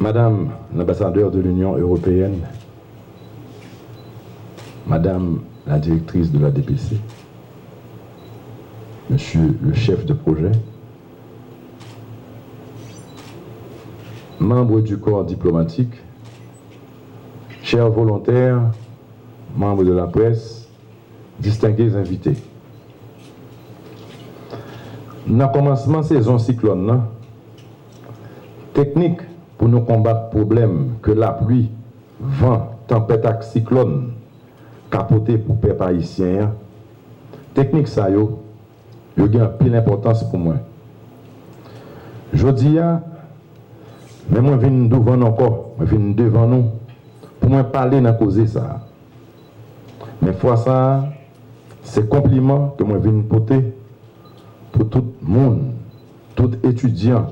Madame l'ambassadeur de l'Union européenne, Madame la directrice de la DPC, Monsieur le chef de projet, membres du corps diplomatique, chers volontaires, membres de la presse, distingués invités. Dans le commencement de saison cyclone, technique pour nous combattre problème que la pluie, vent, tempête et cyclone capoté pour les peuple haïtien, technique ça yo a pile importance pour moi. Je dis, mais moi je viens devant nous encore, je viens devant nous pour moi parler dans causer ça. Mais fois ça, c'est compliment que moi viens porter pour tout le monde, tout étudiant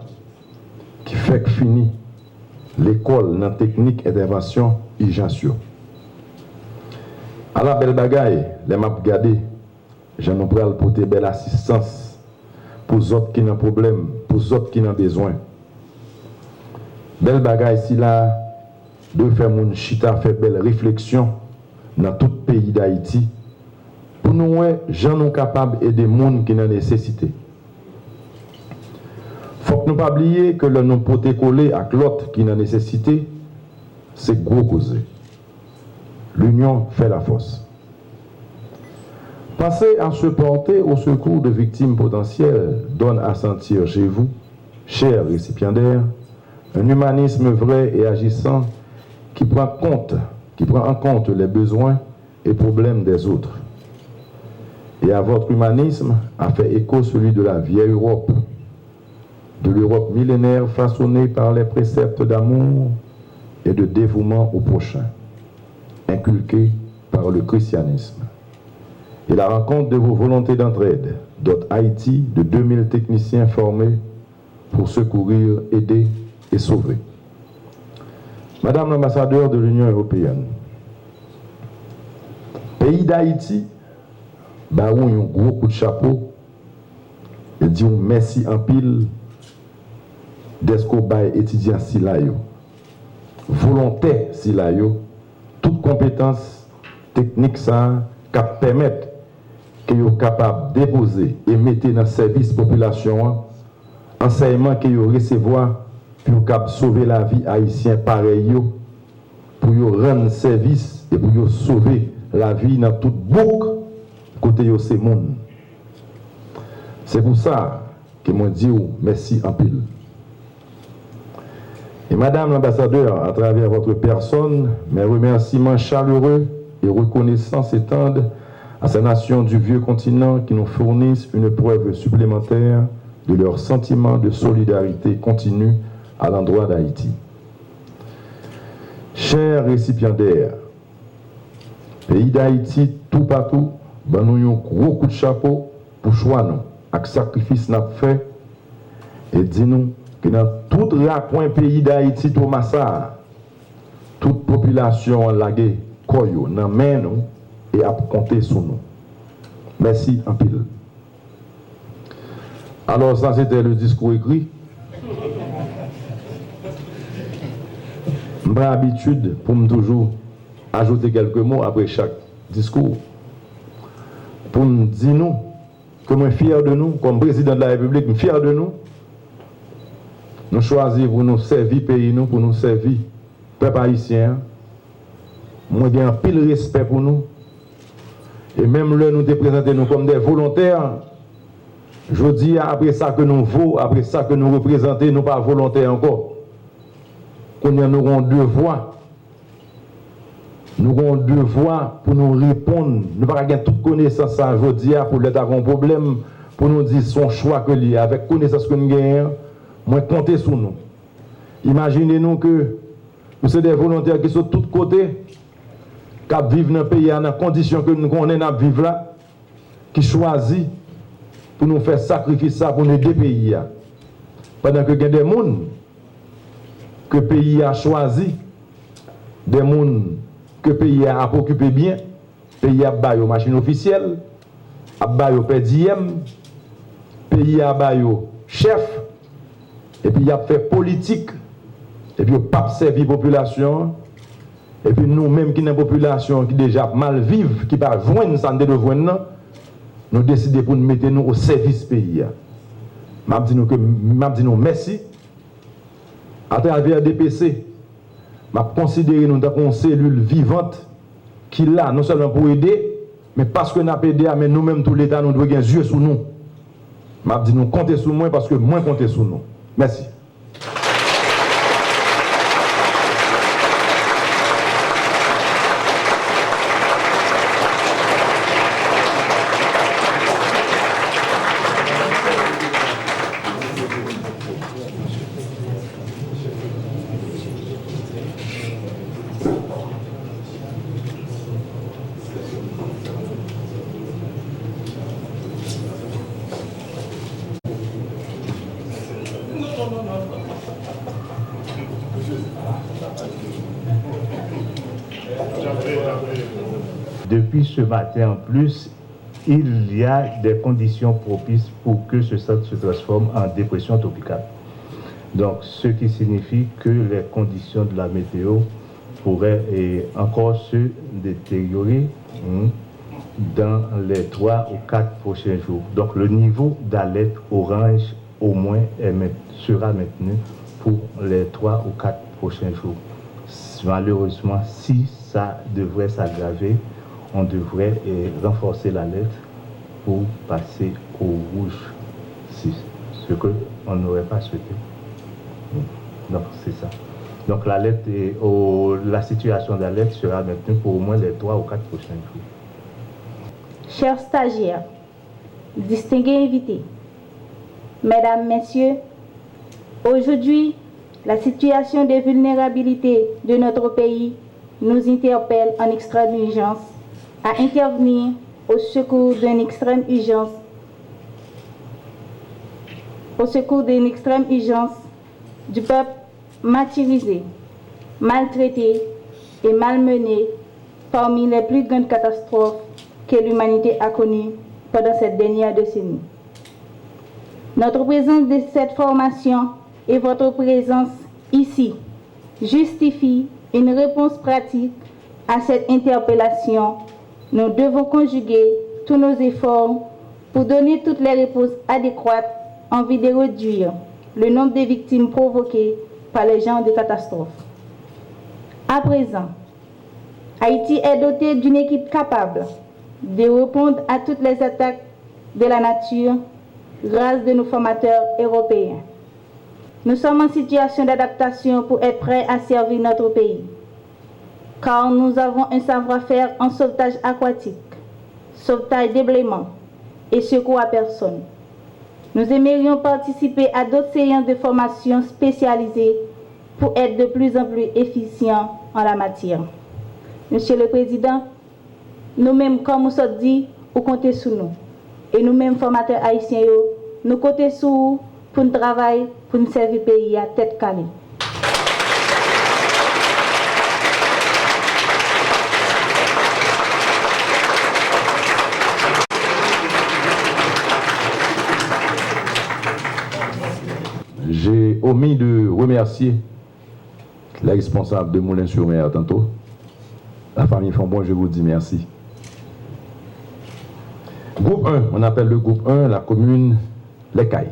qui fait que fini l'école dans technique d'intervention urgentio. À la belle bagaille, les m'a regardé, j'en ai pris porter belle assistance pour les autres qui ont problème, pour les autres qui ont besoin. Belle bagaille si là, de faire mon chita, faire belle réflexion dans tout le pays d'Haïti pour nous, gens sont capables d'aider les gens qui ont nécessité. Il faut que nous ne pas oublier que le nom poté collé avec l'autre qui a nécessité, c'est gros causé. L'union fait la force. Passez à se porter au secours de victimes potentielles donne à sentir chez vous, chers récipiendaires, un humanisme vrai et agissant qui prend en compte les besoins et problèmes des autres. Et à votre humanisme a fait écho celui de la vieille Europe, de l'Europe millénaire façonnée par les préceptes d'amour et de dévouement au prochain, inculqués par le christianisme. Et la rencontre de vos volontés d'entraide, dote Haïti de 2000 techniciens formés pour secourir, aider et sauver. Madame l'ambassadeur de l'Union européenne, pays d'Haïti, bah où un gros coup de chapeau et dit merci en pile d'esco bay étudiant silayo, volontaire silayo, toute compétence technique ça qui permettre que vous capable de déposer et mettre dans le service population enseignement que vous recevoir pour capable sauver la vie haïtienne pareil pour vous rendre service et pour vous sauver la vie dans toute boucle côté de ces monde. C'est pour ça que moi dis merci en pile. Et Madame l'ambassadeur, à travers votre personne, mes remerciements chaleureux et reconnaissants s'étendent à ces nations du vieux continent qui nous fournissent une preuve supplémentaire de leur sentiment de solidarité continue à l'endroit d'Haïti. Chers récipiendaires, pays d'Haïti tout partout, ben nous avons un gros coup de chapeau pour choix nous, avec sacrifice n'a fait, et dis-nous que dans tout raccoin pays d'Haïti, tout massa, toute population laguée, koyo, nan main nous, et à compter sur nous. Merci en pile. Alors ça c'était le discours écrit. J'ai l'habitude pour me toujours ajouter quelques mots après chaque discours. Pour nous dire nous, que je suis fier de nous, comme président de la République, je suis fier de nous. Nous choisissons pour nous servir le pays, nous, pour nous servir le peuple haïtien. Moi, j'ai un pile respect pour nous. Et même là, nous te présentons nous comme des volontaires. Je dis, après ça que nous vaut, après ça que nous représentons, nous pas volontaires encore. Qu'on nous aurons deux voix. Nous avons deux voix pour nous répondre. Nous n'avons pas toute connaissance à aujourd'hui pour l'État un problème, pour nous dire son choix que lui, avec connaissance que nous avons, moi comptez sur nous. Imaginez-nous que nous sommes des volontaires qui sont de tous côtés, qui vivent dans le pays, dans les conditions que nous connaissons à vivre là, qui choisissent pour nous faire sacrifice ça pour nous aider le pays. Pendant que il y a des gens que le pays a choisi, des gens que le pays a occupé bien, le pays a baillé aux machines officielles, a baillé au PDM, le pays a baillé au chef, et puis il a fait politique, et puis pas servir la population, et puis nous-mêmes qui sommes une population qui déjà mal vivent, qui pas joindre ça de joindre, nous décidons pour nous mettre nous au service pays. Je dis nous merci. À travers DPC, je considère nous comme une cellule vivante qui est là, non seulement pour aider, mais parce que nous avons aidé, mais nous-mêmes, tout l'État, nous devons avoir un yeux sur nous. Je dis nous comptez sur moi parce que moi comptez sur nous. Merci. Depuis ce matin en plus, il y a des conditions propices pour que ce centre se transforme en dépression tropicale. Donc, ce qui signifie que les conditions de la météo pourraient encore se détériorer dans les 3 ou 4 prochains jours. Donc, le niveau d'alerte orange, au moins, sera maintenu pour les 3 ou 4 prochains jours. Malheureusement, si ça devrait s'aggraver, on devrait renforcer l'alerte pour passer au rouge, ce qu'on n'aurait pas souhaité. Donc c'est ça. Donc l'alerte la situation d'alerte sera maintenue pour au moins les 3 ou 4 prochains jours. Chers stagiaires, distingués invités, mesdames, messieurs, aujourd'hui, la situation de vulnérabilité de notre pays nous interpelle en extrême urgence à intervenir au secours d'une extrême urgence, du peuple martyrisé, maltraité et malmené parmi les plus grandes catastrophes que l'humanité a connues pendant cette dernière décennie. Notre présence de cette formation et votre présence ici justifie une réponse pratique à cette interpellation. Nous devons conjuguer tous nos efforts pour donner toutes les réponses adéquates en vue de réduire le nombre de victimes provoquées par les genres de catastrophes. À présent, Haïti est doté d'une équipe capable de répondre à toutes les attaques de la nature grâce de nos formateurs européens. Nous sommes en situation d'adaptation pour être prêts à servir notre pays, car nous avons un savoir-faire en sauvetage aquatique, sauvetage d'éblaiement et secours à personne. Nous aimerions participer à d'autres séances de formation spécialisées pour être de plus en plus efficients en la matière. Monsieur le Président, nous-mêmes, comme nous sommes dit, vous comptez sur nous. Et nous-mêmes, formateurs haïtiens, nous comptons sur vous pour nous travailler, pour nous servir le pays à tête calée. J'ai omis de remercier les responsables de Moulins-sur-Mer tantôt. La famille Fonbon, je vous dis merci. Groupe 1, on appelle le groupe 1 la commune Les Cailles.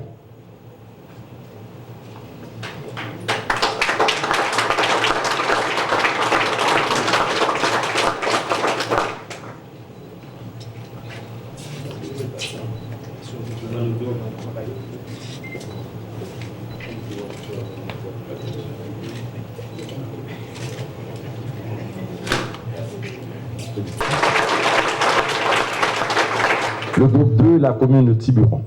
Le groupe 2, la commune de Tiburon.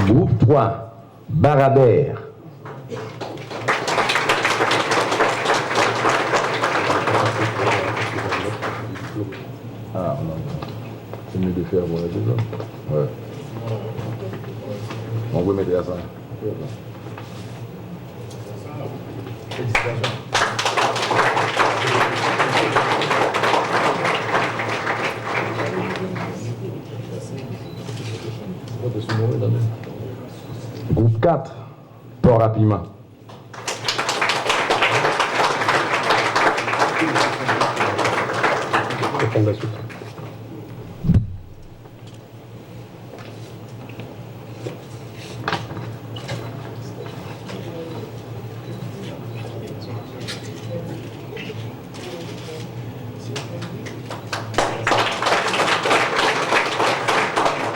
Groupe 3, Baradère. Ah, non. C'est mieux de faire voilà déjà. Ouais. On vous mettre à ça. Groupe 4, port à piment.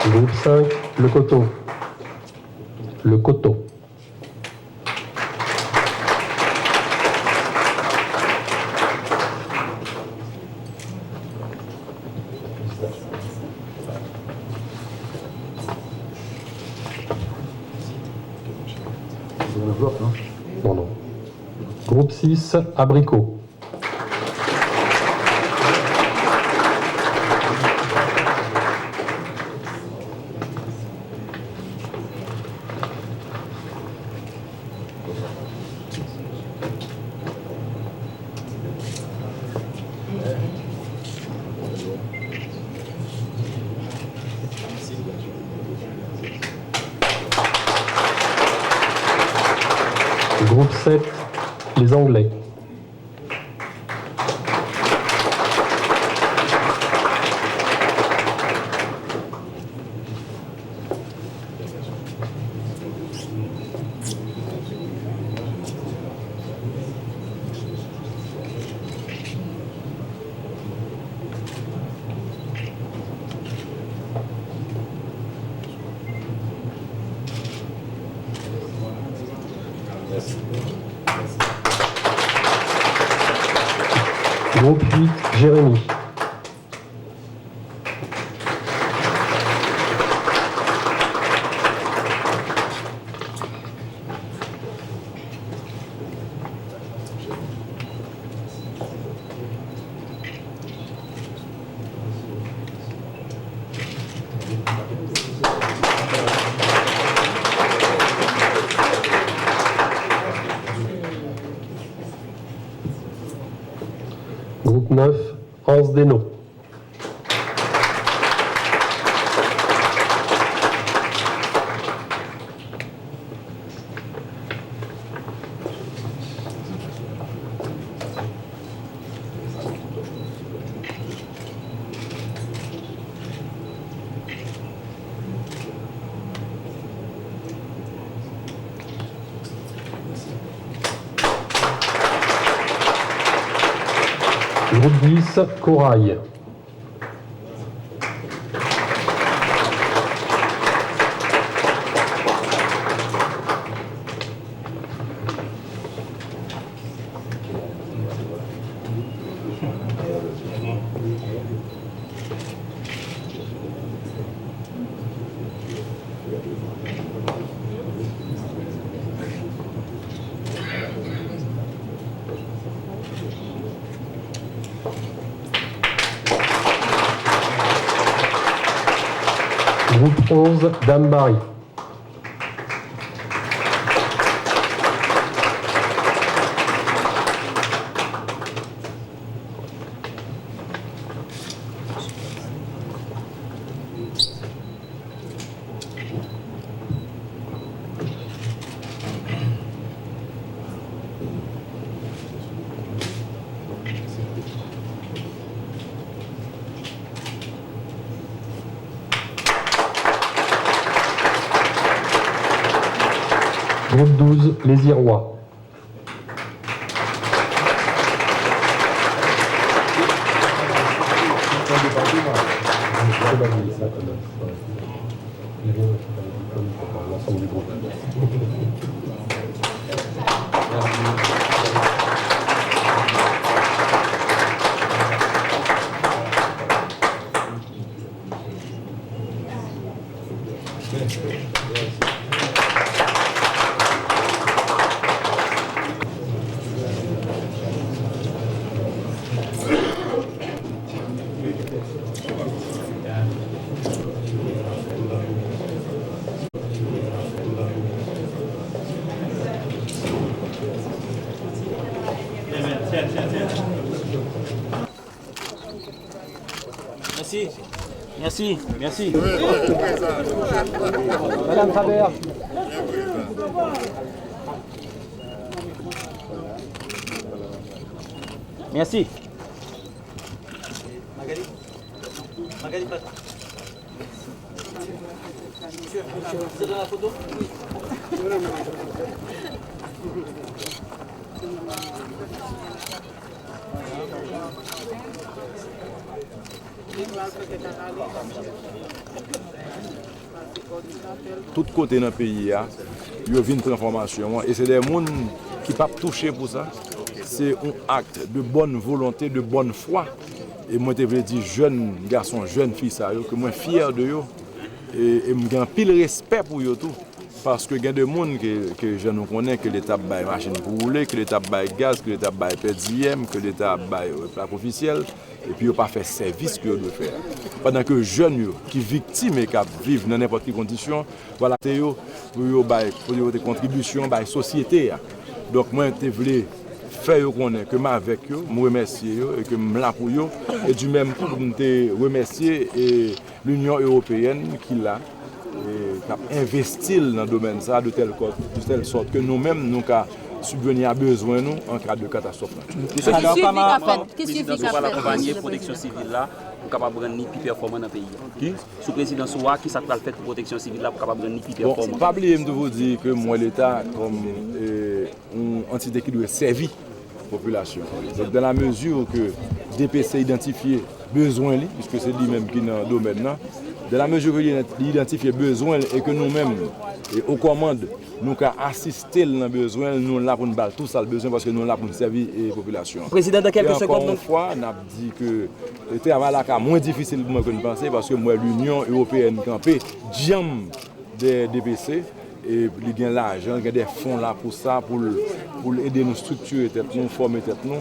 Groupe 5, le coteau. Le coteau. Non, non. Groupe 6, abricot. Groupe 7, les Anglais. Groupe 8, Jérémy. Groupe 9, Anse Desnaux. Groupe 10, Corail. Groupe 11, Dame Barry. Groupe 12, les Irois. L'ensemble du groupe. Merci. Merci. Merci. Madame Travers. Merci. Magali Pat. Monsieur, vous êtes dans la photo? Tout côté dans le pays, il y a une transformation. Et c'est des gens qui ne peuvent pas toucher pour ça. C'est un acte de bonne volonté, de bonne foi. Et moi, je veux dire, jeunes garçons, jeunes filles, ça, que moi, fier de eux. Et j'ai un pile respect pour eux tout. Parce que il y a des gens que je ne connais que l'État baille machine pour rouler, que l'État baille gaz, que l'État baille PDM, que l'État baille plaque officielle. Et puis, ils n'ont pas fait service que doivent faire. Pendant que les jeunes qui sont victimes et qui vivent dans n'importe quelle condition, voilà, pour des contributions à la société. Donc, moi, je voulais faire connaître que je avec eux, je remercie eux et que je suis là pour eux. Et du même coup, je remercier l'Union européenne qui l'a investi dans le domaine ça de telle sorte que nous-mêmes, nous avons subvenir à besoin nous en cas de catastrophe. Alors, qu'est-ce qui fait pour l'accompagner la protection civile là pour capable rendre plus performant dans le pays. Qui sous président Soua qui ça va faire pour protection civile là pour capable rendre plus performant. Bon, pas oublier de vous dire que moi l'État comme une entité qui doit servir la population. Donc dans la mesure que DPC identifie besoin puisque c'est lui-même qui est dans le domaine là. De la mesure que il identifie besoin et que nous-mêmes, aux commandes, nous avons assisté dans le besoin, nous sommes là pour nous battre tout ça le besoin parce que nous sommes là pour nous servir la population. Président, dans quelques secondes. Encore une fois, on a dit que le travail est moins difficile pour moi que nous pensons parce que moi, l'Union européenne campée, diam des DPC, et il y a l'argent, il y a des fonds là pour ça, pour aider nous structurer, nous former nous.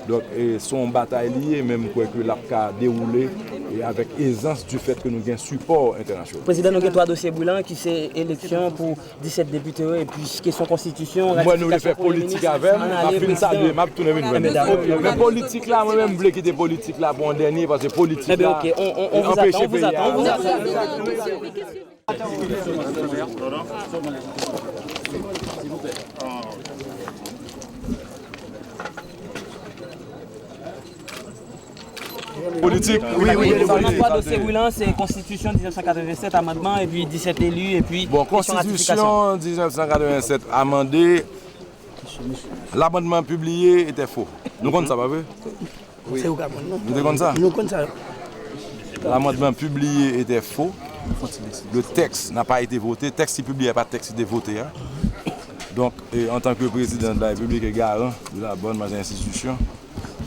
Donc, son bataille liée, même quoi que l'APCA déroulé et avec aisance du fait que nous avons un support international. Président, nous avons 3 dossiers brûlants qui sont élection pour 17 députés et puis question constitution. Moi, nous voulons faire politique avec, mais politique là, moi-même, je voulais quitter politique là pour un dernier parce que politique là, on vous attend. Politique, oui. On a 3 dossiers brûlants, c'est Constitution 1987, amendement, et puis 17 élus, et puis. Bon, Constitution 1987 amendée, l'amendement publié était faux. Nous comptons ça, pas vrai? Oui. Nous comptons ça? Nous comptons ça. L'amendement publié était faux. Le texte n'a pas été voté. Le texte publié n'a pas de texte été voté. Hein. Donc, en tant que président de la République et garant de la bonne institution,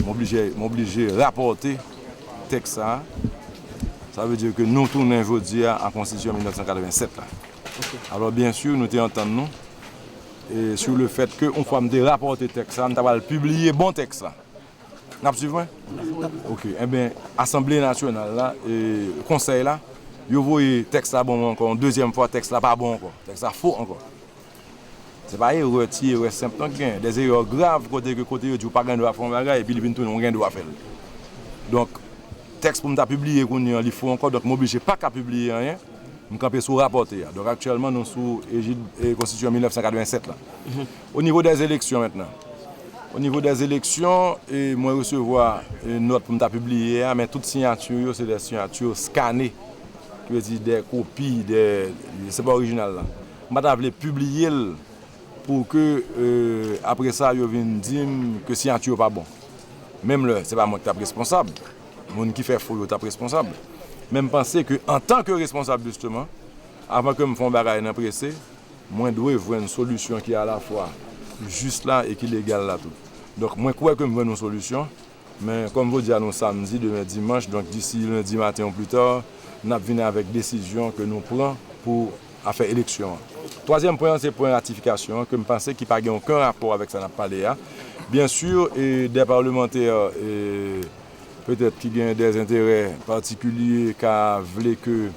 m'oblige à rapporter le texte. Ça veut dire que nous tournons aujourd'hui à la Constitution 1987. Là. Okay. Alors, bien sûr, nous entendons sur le fait qu'on fois rapporter le texte, nous avons publié bon texte. Vous suivez? Ok. Eh bien, l'Assemblée nationale, là, et le Conseil, là, vous voyez le texte là bon encore, une deuxième fois, le texte là pas bon encore, le texte là faux encore. C'est pas erreur, erreur simple, des erreurs graves, côté vous pas de faire un bagage et puis il vient rien doit faire. Donc, le texte pour nous publier, il faut encore, donc je ne m'oblige pas à publier rien, je camper sous rapporté. Donc actuellement, nous sommes sous égide Constitution 1987. Là. Au niveau des élections maintenant. Au niveau des élections, moi recevoir une note pour me publier, mais toutes les signatures, c'est des signatures scannées, qui veut dire des copies, c'est pas original là. Je vais publier pour que après ça, ils viennent dire que la signature n'est pas bon. Même là, ce n'est pas moi qui suis responsable, le monde qui fait faux est responsable. Même penser qu'en tant que responsable justement, avant que je me fasse un bagage pressé, moi je dois voir une solution qui est à la fois juste là et qui est légale là tout. Donc, moi, je crois que nous avons une solution. Mais comme vous dites, nous samedi, demain dimanche, donc d'ici lundi matin ou plus tard, nous venons avec décision que nous prenons pour faire élection. Troisième point, c'est pour la ratification, que je pense qu'il n'y a pas aucun rapport avec ça qu'on a parlé. Bien sûr, et des parlementaires, peut-être qui ont des intérêts particuliers, qui veulent que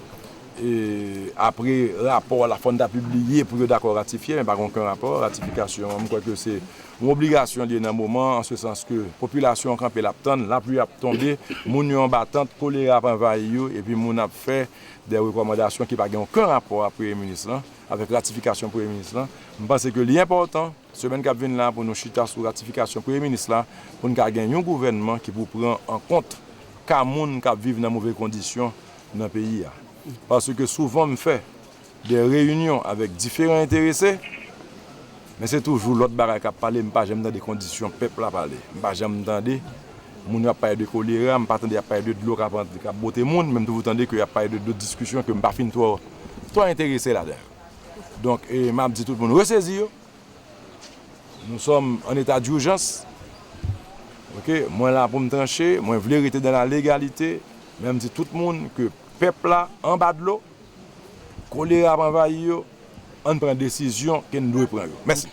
Et après rapport, la Fonda a publié pour d'accord ratifier, mais pas aucun rapport, ratification. Je crois que c'est une obligation liée dans le moment, en ce sens que la population a campé la tonne, la pluie a tombé, les gens en battante, choléra a envahi, et puis les gens a fait des recommandations qui n'ont aucun rapport avec le Premier ministre, avec ratification du Premier ministre. Je pense que l'important, semaine qui vient là, pour nous chuter sur la ratification du Premier ministre, pour nous gagner un gouvernement qui vous prend en compte les gens qui vivent dans de mauvaises conditions dans le pays. Parce que souvent, je fais des réunions avec différents intéressés, mais c'est toujours l'autre barrière qui parle, je ne parle pas dans des conditions peuple à parler. Je ne parle pas de moun a parlé de choléra, je ne parle pas de l'eau qui a beauté monde, même vous entendez qu'il y a pas d'autres discussions que je ne pas fin trop intéressé là-dedans. Donc, je dis tout le monde ressaisir. Nous sommes en état d'urgence. Okay? Moi là pour me trancher, moi je veux rester dans la légalité, même si tout le monde que peuple là en bas de l'eau, choléra envahi, on prend décision que nous devons prendre. Merci.